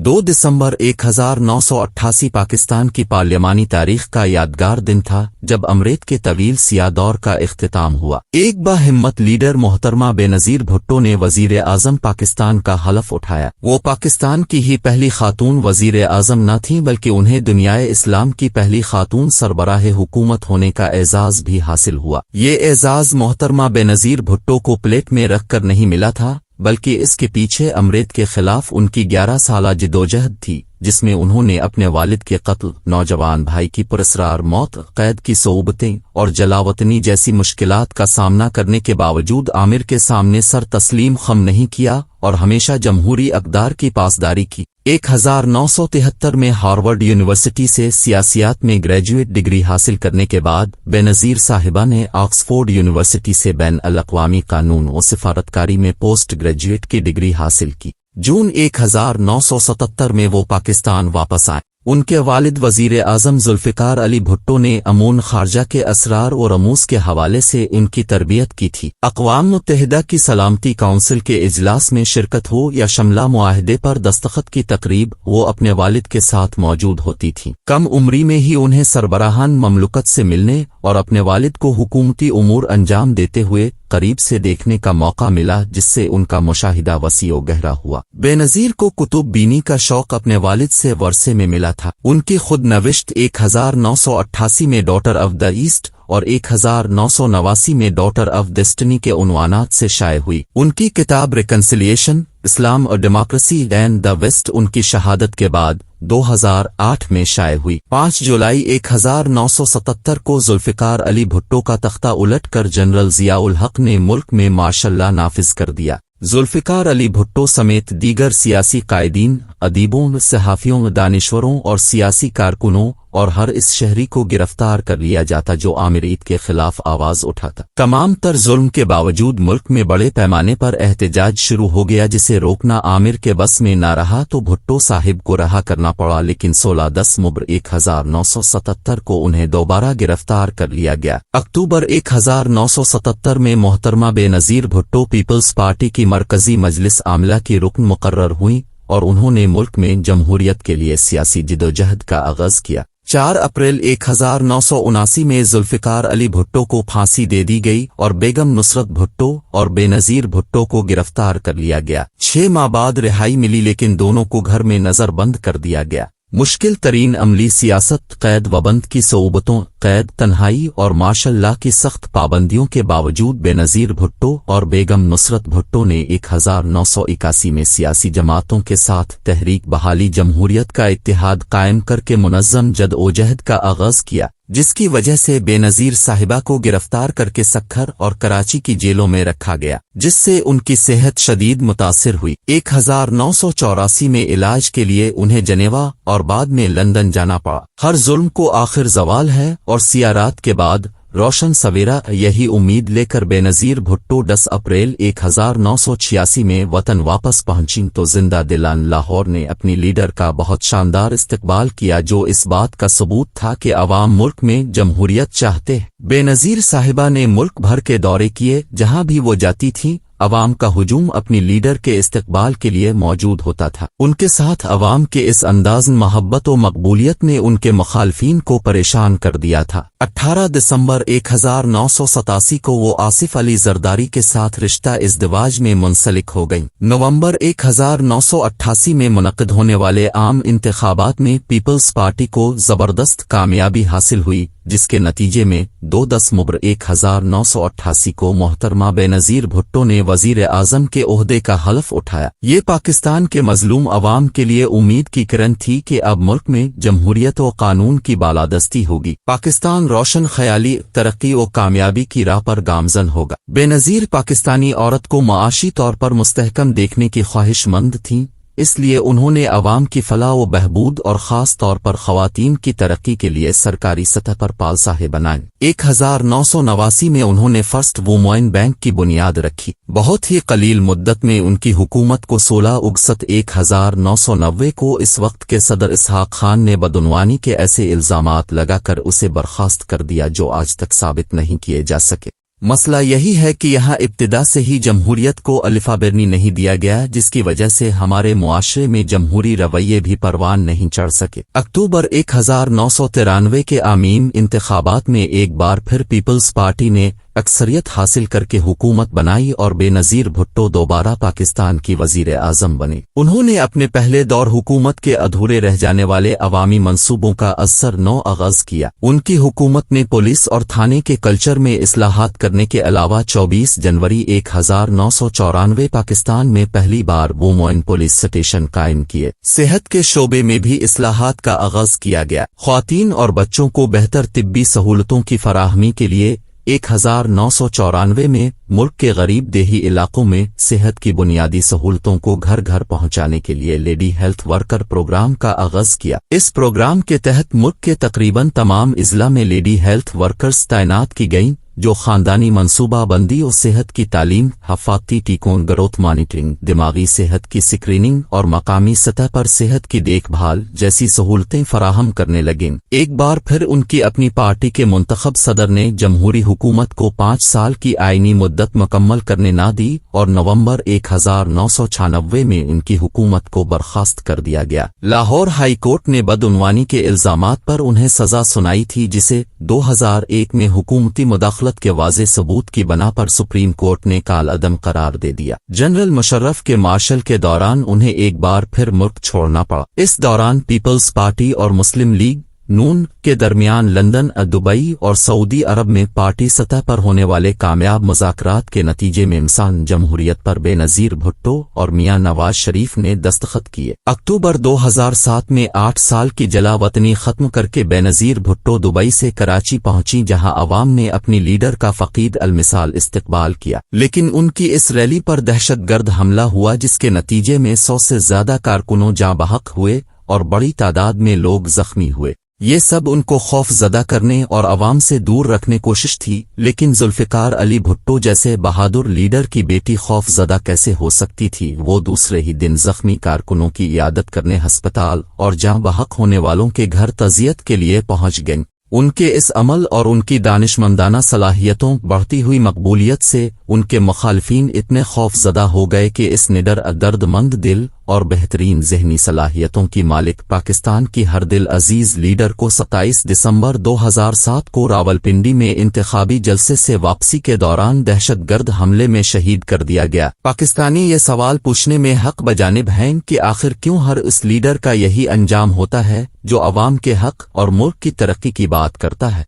2 दिसंबर 1988 पाकिस्तान की पार्लियामानी तारीख का यादगार दिन था जब अमरीत के तवील सियाह दौर का इख्तिताम हुआ। एक बाहिम्मत लीडर मोहतरमा बेनज़ीर भुट्टो ने वज़ीर आज़म पाकिस्तान का हलफ उठाया। वो पाकिस्तान की ही पहली खातून वज़ीर आज़म न थीं बल्कि उन्हें दुनियाए इस्लाम की पहली खातून सरबराह हुकूमत होने का एजाज़ भी हासिल हुआ। ये एजाज़ मोहतरमा बेनज़ीर भुट्टो को प्लेट में रख कर नहीं मिला था बल्कि इसके पीछे अमरीत के खिलाफ उनकी 11 साला जिदोजहद थी, जिसमें उन्होंने अपने वालिद के कत्ल, नौजवान भाई की पुरस्रार मौत, कैद की सोबतें और जलावतनी जैसी मुश्किलात का सामना करने के बावजूद आमिर के सामने सर तस्लीम खम नहीं किया और हमेशा जमहूरी अक़दार की पासदारी की। 1973 में हार्वर्ड यूनिवर्सिटी से सियासियात में ग्रेजुएट डिग्री हासिल करने के बाद बेनज़ीर साहिबा ने ऑक्सफोर्ड यूनिवर्सिटी से बैन अल-अक़वामी कानून और सिफारतकारी में पोस्ट ग्रेजुएट की डिग्री हासिल की। जून 1977 में वो पाकिस्तान वापस आए। उनके वालिद वज़ीर आज़म ज़ुल्फ़िकार अली भुट्टो ने अमून ख़ारजा के असरार और रमूज़ के हवाले से उनकी तरबियत की थी। अक़वाम मुत्तहिदा की सलामती काउंसिल के इजलास में शिरकत हो या शमला मुआहदे पर दस्तखत की तकरीब, वो अपने वालिद के साथ मौजूद होती थीं। कम उम्री में ही उन्हें सरबराहान ममलुकत से मिलने और अपने वालिद को हुकूमती उमूर अंजाम देते हुए करीब से देखने का मौका मिला, जिससे उनका मुशाहिदा वसी और गहरा हुआ। बेनज़ीर को कुतुब बीनी का शौक अपने वालिद से वर्से में मिला था। उनकी खुद नविश्त 1988 में डॉटर ऑफ द ईस्ट और 1989 में डॉटर ऑफ डेस्टिनी के उन्वानात से शाये हुई। उनकी किताब रिकन्सिलिएशन, इस्लाम और डेमोक्रेसी एंड द वेस्ट उनकी शहादत के बाद 2008 में शाये हुई। 5 जुलाई 1977 को ज़ुल्फ़िकार अली भुट्टो का तख्ता उलट कर जनरल ज़ियाउल हक ने मुल्क में मार्शल लॉ नाफिज कर दिया। ज़ुल्फ़िकार अली भुट्टो समेत दीगर सियासी कायदीन, अदीबों, सहाफ़ियों, दानिश्वरों और सियासी कारकुनों और हर इस शहरी को गिरफ्तार कर लिया जाता जो आमिरीत के खिलाफ आवाज़ उठाता। तमाम तर जुल्म के बावजूद मुल्क में बड़े पैमाने पर एहतजाज शुरू हो गया, जिसे रोकना आमिर के बस में न रहा तो भुट्टो साहिब को रहा करना पड़ा, लेकिन 16 मुब्र 1977 को उन्हें दोबारा गिरफ्तार कर लिया गया। अक्टूबर 1977 में मोहतरमा बेनज़ीर भुट्टो पीपल्स पार्टी की मरकजी मजलिस आमला की रुकन मुकर्रर हुई और उन्होंने मुल्क में जमहूरियत के लिए सियासी जिदोजहद का आगाज किया। 4 अप्रैल 1979 में ज़ुल्फ़िकार अली भुट्टो को फांसी दे दी गई और बेगम नुसरत भुट्टो और बेनज़ीर भुट्टो को गिरफ्तार कर लिया गया। 6 माह बाद रिहाई मिली, लेकिन दोनों को घर में नज़रबंद कर दिया गया। मुश्किल तरीन अमली सियासत, कैद वबंद की सोबतों, कैद, तन्हाई और मार्शल लॉ की सख्त पाबंदियों के बावजूद बेनज़ीर भुट्टो और बेगम नुसरत भुट्टो ने 1981 में सियासी जमातों के साथ तहरीक बहाली जमहूरियत का इत्तेहाद कायम करके मुनज़्ज़म जद-ओ-जहद का आगाज किया, जिसकी वजह से बेनज़ीर साहिबा को गिरफ्तार करके सक्खर और कराची की जेलों में रखा गया, जिससे उनकी सेहत शदीद मुतासिर हुई। 1984 में इलाज के लिए उन्हें जनेवा और बाद में लंदन जाना पड़ा। हर जुल्म को आखिर ज़वाल है और सियाह रात के बाद रोशन सवेरा, यही उम्मीद लेकर बेनज़ीर भुट्टो 10 अप्रैल 1986 में वतन वापस पहुंची तो जिंदा दिलान लाहौर ने अपनी लीडर का बहुत शानदार इस्तकबाल किया, जो इस बात का सबूत था कि अवाम मुल्क में जमहूरियत चाहते हैं। बेनज़ीर साहिबा ने मुल्क भर के दौरे किए, जहां भी वो जाती थीं अवाम का हुजूम अपनी लीडर के इस्तकबाल के लिए मौजूद होता था। उनके साथ अवाम के इस अंदाज़ मोहब्बत और मकबूलियत ने उनके मुखालफीन को परेशान कर दिया था। 18 दिसंबर 1987 को वो आसिफ अली जरदारी के साथ रिश्ता इज़्दिवाज में मुंसलिक हो गईं। नवंबर 1988 में मुनक़िद होने वाले आम इंतखाबात में पीपल्स पार्टी को ज़बरदस्त कामयाबी हासिल हुई, जिसके नतीजे में 2 मुब्र 1988 को मोहतरमा बेनज़ीर भुट्टो ने वज़ीर आज़म के ओहदे का हलफ उठाया। ये पाकिस्तान के मजलूम अवाम के लिए उम्मीद की किरण थी कि अब मुल्क में जमहूरियत और कानून की बालादस्ती होगी। पाकिस्तान रोशन ख़याली तरक्की और कामयाबी की राह पर गामज़न होगा। बेनज़ीर पाकिस्तानी औरत को माशी तौर पर मुस्तहकम देखने की ख्वाहिशमंद थीं, इसलिए उन्होंने अवाम की फलाह व बहबूद और ख़ास तौर पर ख़वातीन की तरक्की के लिए सरकारी सतह पर पॉलिसियाँ बनाईं। 1989 में उन्होंने फर्स्ट वुमेन बैंक की बुनियाद रखी। बहुत ही कलील मुद्दत में उनकी हुकूमत को 16 अगस्त 1990 को इस वक्त के सदर इसहाक खान ने बदउनवानी के ऐसे इल्ज़ामात लगाकर उसे बर्खास्त कर दिया जो आज तक साबित नहीं किए जा सके। مسئلہ یہی ہے کہ یہاں ابتدا سے ہی جمہوریت کو الفابرنی نہیں دیا گیا، جس کی وجہ سے ہمارے معاشرے میں جمہوری رویے بھی پروان نہیں چڑھ سکے۔ اکتوبر 1993 کے آمین انتخابات میں ایک بار پھر پیپلز پارٹی نے اکثریت حاصل کر کے حکومت بنائی اور بے نظیر بھٹو دوبارہ پاکستان کی وزیر اعظم بنے۔ انہوں نے اپنے پہلے دور حکومت کے ادھورے رہ جانے والے عوامی منصوبوں کا اثر نو آغاز کیا۔ ان کی حکومت نے پولیس اور تھانے کے کلچر میں اصلاحات کرنے کے علاوہ 24 جنوری 1994 پاکستان میں پہلی بار وومن پولیس سٹیشن قائم کیے۔ صحت کے شعبے میں بھی اصلاحات کا آغاز کیا گیا۔ خواتین اور بچوں کو بہتر طبی سہولتوں کی فراہمی کے لیے 1994 میں ملک کے غریب دیہی علاقوں میں صحت کی بنیادی سہولتوں کو گھر گھر پہنچانے کے لیے لیڈی ہیلتھ ورکر پروگرام کا آغاز کیا۔ اس پروگرام کے تحت ملک کے تقریباً تمام اضلاع میں لیڈی ہیلتھ ورکرز تعینات کی گئیں، جو خاندانی منصوبہ بندی اور صحت کی تعلیم، حفاظتی ٹیکوں، گروتھ مانیٹرنگ، دماغی صحت کی اسکریننگ اور مقامی سطح پر صحت کی دیکھ بھال جیسی سہولتیں فراہم کرنے لگیں۔ ایک بار پھر ان کی اپنی پارٹی کے منتخب صدر نے جمہوری حکومت کو 5 سال کی آئینی مدت مکمل کرنے نہ دی اور نومبر 1996 میں ان کی حکومت کو برخاست کر دیا گیا۔ لاہور ہائی کورٹ نے بدعنوانی کے الزامات پر انہیں سزا سنائی تھی، جسے 2001 میں حکومتی مداخلت کے واضح ثبوت کی بنا پر سپریم کورٹ نے کالعدم قرار دے دیا۔ جنرل مشرف کے مارشل کے دوران انہیں ایک بار پھر ملک چھوڑنا پڑا۔ اس دوران پیپلز پارٹی اور مسلم لیگ نون کے درمیان لندن، دبئی اور سعودی عرب میں پارٹی سطح پر ہونے والے کامیاب مذاکرات کے نتیجے میں انسان جمہوریت پر بے نظیر بھٹو اور میاں نواز شریف نے دستخط کیے۔ اکتوبر 2007 میں 8 سال کی جلا وطنی ختم کر کے بے نظیر بھٹو دبئی سے کراچی پہنچی، جہاں عوام نے اپنی لیڈر کا فقید المثال استقبال کیا، لیکن ان کی اس ریلی پر دہشت گرد حملہ ہوا، جس کے نتیجے میں 100 سے زیادہ کارکنوں جاں بحق ہوئے اور بڑی تعداد میں لوگ زخمی ہوئے۔ یہ سب ان کو خوف زدہ کرنے اور عوام سے دور رکھنے کوشش تھی، لیکن ذوالفقار علی بھٹو جیسے بہادر لیڈر کی بیٹی خوف زدہ کیسے ہو سکتی تھی؟ وہ دوسرے ہی دن زخمی کارکنوں کی عیادت کرنے ہسپتال اور جاں بحق ہونے والوں کے گھر تعزیت کے لیے پہنچ گئیں۔ ان کے اس عمل اور ان کی دانشمندانہ صلاحیتوں بڑھتی ہوئی مقبولیت سے ان کے مخالفین اتنے خوف زدہ ہو گئے کہ اس نڈر، درد مند دل اور بہترین ذہنی صلاحیتوں کی مالک پاکستان کی ہر دل عزیز لیڈر کو 27 دسمبر 2007 کو راولپنڈی میں انتخابی جلسے سے واپسی کے دوران دہشت گرد حملے میں شہید کر دیا گیا۔ پاکستانی یہ سوال پوچھنے میں حق بجانب ہیں کہ آخر کیوں ہر اس لیڈر کا یہی انجام ہوتا ہے جو عوام کے حق اور ملک کی ترقی کی بات کرتا ہے؟